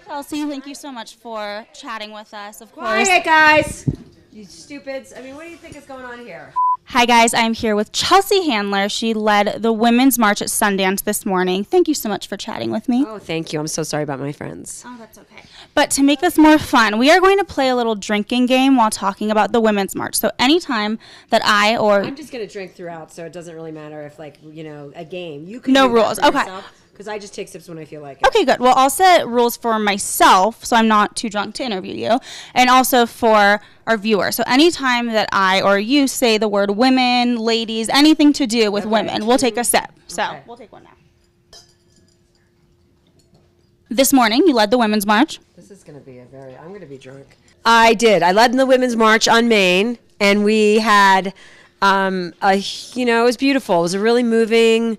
Chelsea, thank you so much for chatting with us. Of course. Quiet, guys. You stupids. I mean, what do you think is going on here? Hi, guys. I'm here with Chelsea Handler. She led the Women's March at Sundance this morning. Thank you so much for chatting with me. Oh, thank you. I'm so sorry about my friends. Oh, that's okay. But to make this more fun, we are going to play a little drinking game while talking about the Women's March. So anytime that I'm just going to drink throughout, so it doesn't really matter if, like, you know, a game. You can no rules. Okay. Because I just take sips when I feel like it. Okay, good. Well, I'll set rules for myself so I'm not too drunk to interview you, and also for our viewers. So anytime that I or you say the word women, ladies, anything to do with women, we'll take a sip. So we'll take one now. This morning, you led the Women's March. This is going to be I'm going to be drunk. I did. I led in the Women's March on Maine, and we had, it was beautiful. It was a really moving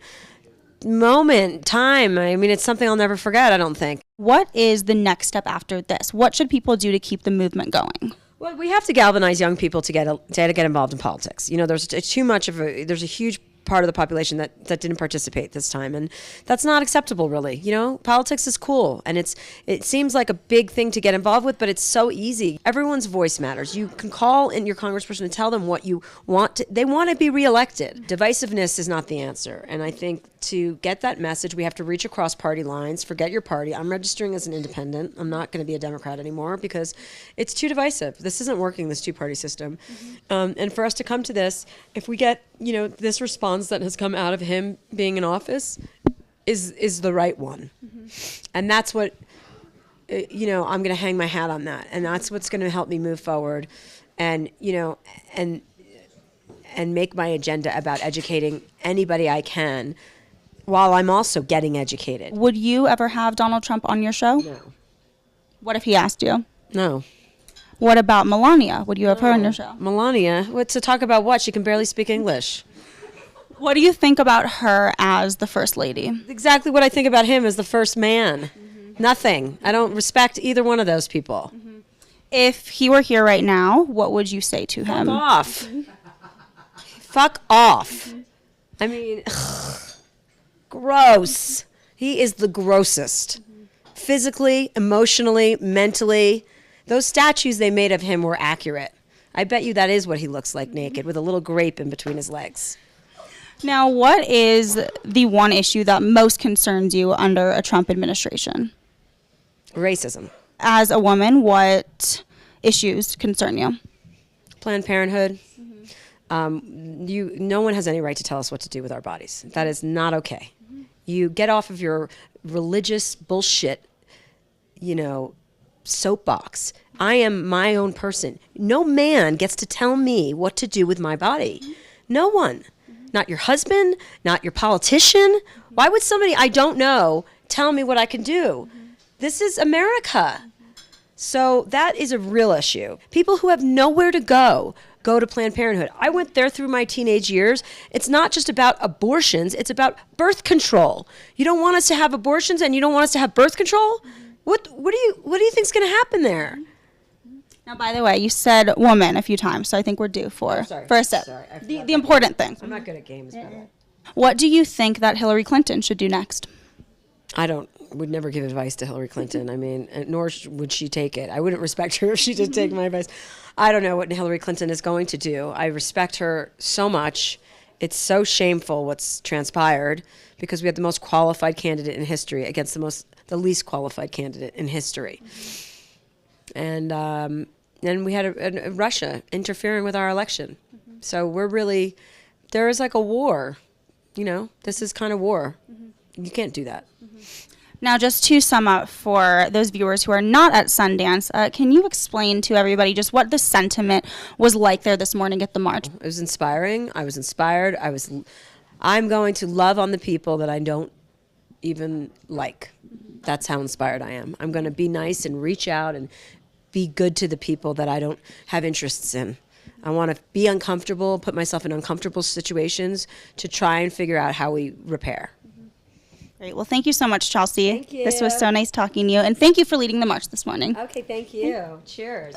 time. I mean, it's something I'll never forget, I don't think. What is the next step after this? What should people do to keep the movement going? Well, we have to galvanize young people to get involved in politics. You know, there's a huge part of the population that didn't participate this time, and that's not acceptable, really. You know, politics is cool, and it seems like a big thing to get involved with, but it's so easy. Everyone's voice matters. You can call in your congressperson and tell them what you want. They want to be reelected. Divisiveness is not the answer, and I think to get that message, we have to reach across party lines. Forget your party. I'm registering as an independent. I'm not going to be a Democrat anymore because it's too divisive. This isn't working, this two-party system. And for us to come to this, if we get, this response that has come out of him being in office is the right one. And that's what, I'm going to hang my hat on that. And that's what's going to help me move forward and make my agenda about educating anybody I can, while I'm also getting educated. Would you ever have Donald Trump on your show? No. What if he asked you? No. What about Melania? Would you have her on your show? Melania? What, to talk about what? She can barely speak English. What do you think about her as the First Lady? Exactly what I think about him as the first man. Nothing. I don't respect either one of those people. If he were here right now, what would you say to him? Fuck off. Fuck off. I mean... Gross. He is the grossest. Physically, emotionally, mentally. Those statues they made of him were accurate. I bet you that is what he looks like naked, with a little grape in between his legs. Now, what is the one issue that most concerns you under a Trump administration? Racism. As a woman, what issues concern you? Planned Parenthood. No one has any right to tell us what to do with our bodies. That is not okay. You get off of your religious bullshit, soapbox. I am my own person. No man gets to tell me what to do with my body. No one. Not your husband, not your politician. Why would somebody I don't know tell me what I can do? This is America. So that is a real issue. People who have nowhere to go to Planned Parenthood. I went there through my teenage years. It's not just about abortions, it's about birth control. You don't want us to have abortions and you don't want us to have birth control? What do you think's going to happen there? Now, by the way, you said woman a few times, so I think we're due for a sip. Sorry, the important things. I'm not good at games, by the way. What do you think that Hillary Clinton should do next? Would never give advice to Hillary Clinton. I mean, nor would she take it. I wouldn't respect her if she did take my advice. I don't know what Hillary Clinton is going to do. I respect her so much. It's so shameful what's transpired because we had the most qualified candidate in history against the least qualified candidate in history. And we had a Russia interfering with our election. So there is like a war. This is kind of war. You can't do that. Now, just to sum up for those viewers who are not at Sundance, can you explain to everybody just what the sentiment was like there this morning at the march? It was inspiring. I was inspired. I'm going to love on the people that I don't even like. That's how inspired I am. I'm going to be nice and reach out and be good to the people that I don't have interests in. I want to be uncomfortable, put myself in uncomfortable situations to try and figure out how we repair. Great. Well, thank you so much, Chelsea. Thank you. This was so nice talking to you. And thank you for leading the march this morning. Okay, thank you. Cheers.